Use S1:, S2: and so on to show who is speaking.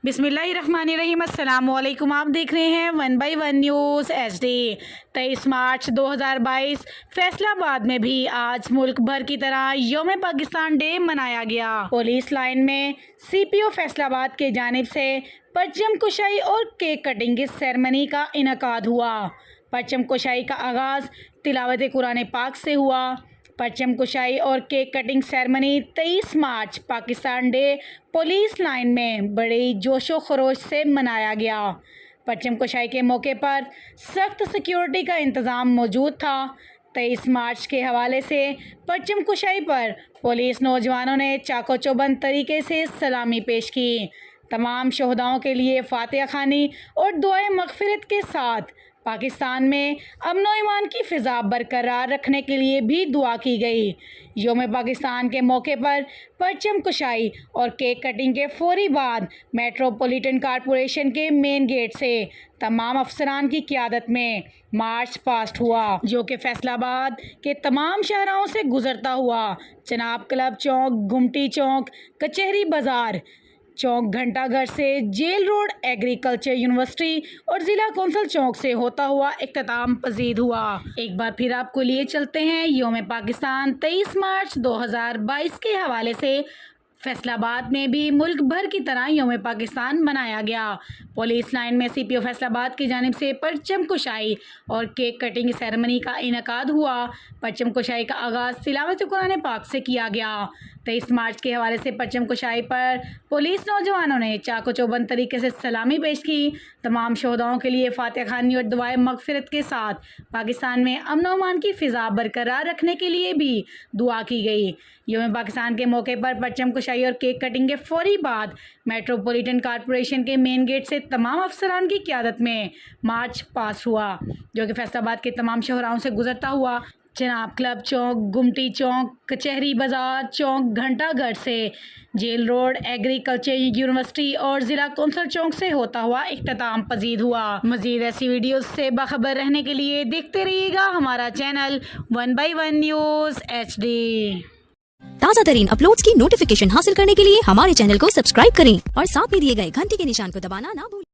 S1: बिस्मिल्लाहिर्रहमानिर्रहीम। अस्सलाम वालेकुम। आप देख रहे हैं 1/1 न्यूज़ HD। 23 मार्च 2022 फैसलाबाद में भी आज मुल्क भर की तरह यौम पाकिस्तान डे मनाया गया। पुलिस लाइन में CPO फैसलाबाद के जानिब से परचम कुशाई और केक कटिंग की सेरेमनी का इनकाद हुआ। परचम कुशाई का आगाज़ तिलावत कुरान पाक से हुआ। परचम कुशाई और केक कटिंग सेरेमनी 23 मार्च पाकिस्तान डे पुलिस लाइन में बड़े जोशो खरोश से मनाया गया। परचम कुशाई के मौके पर सख्त सिक्योरिटी का इंतज़ाम मौजूद था। 23 मार्च के हवाले से परचम कुशाई पर पुलिस नौजवानों ने चाको चौबंद तरीके से सलामी पेश की। तमाम शहदाओं के लिए फातिहा खानी और दुआए मगफिरत के साथ पाकिस्तान में अमन व ईमान की फ़िज़ा बरकरार रखने के लिए भी दुआ की गई। यौम पाकिस्तान के मौके पर परचम कुशाई और केक कटिंग के फौरी बाद मेट्रोपॉलिटन कॉरपोरेशन के मेन गेट से तमाम अफसरान की क़ियादत में मार्च पास्ट हुआ, जो कि फैसलाबाद के तमाम शहरों से गुजरता हुआ जनाब क्लब चौक, गुमटी चौक, कचहरी बाज़ार चौक, घंटाघर से जेल रोड, एग्रीकल्चर यूनिवर्सिटी और ज़िला कौंसल चौक से होता हुआ इख्तिताम पजीद हुआ। एक बार फिर आपको लिए चलते हैं यौम पाकिस्तान 23 मार्च 2022 के हवाले से। फैसलाबाद में भी मुल्क भर की तरह यौम पाकिस्तान मनाया गया। पुलिस लाइन में CPO फैसलाबाद की जानिब से परचम कुशाई और केक कटिंग सेरेमनी का इनकाद हुआ। परचम कुशाई का आगाज़ तिलावत कुरान पाक से किया गया। 23 मार्च के हवाले से परचम कुशाई पर पुलिस नौजवानों ने चाको चौबंद तरीके से सलामी पेश की। तमाम शहदाओं के लिए फातिहा खानी और दुआए मगफिरत के साथ पाकिस्तान में अमन व अमान की फ़िज़ा बरकरार रखने के लिए भी दुआ की गई। यौम पाकिस्तान के मौके पर परचम कुशाई और केक कटिंग के फौरी बाद मेट्रोपॉलिटन कॉरपोरेशन के मेन गेट से तमाम अफसरान की क़ियादत में मार्च पास हुआ, जो कि फैसलाबाद के तमाम शहरों से गुजरता हुआ जनाब क्लब चौक, गुमटी चौक, कचहरी बाज़ार चौक, घंटाघर से जेल रोड, एग्रीकल्चर यूनिवर्सिटी और ज़िला कौंसल चौक से होता हुआ इख्तिताम पजीद हुआ। मज़ीद ऐसी वीडियोस से बाखबर रहने के लिए देखते रहिएगा हमारा चैनल 1/1 न्यूज़ HD।
S2: ताज़ा तरीन अपलोड्स की नोटिफिकेशन हासिल करने के लिए हमारे चैनल को सब्सक्राइब करें और साथ में दिए गए घंटी के निशान को दबाना ना भूलें।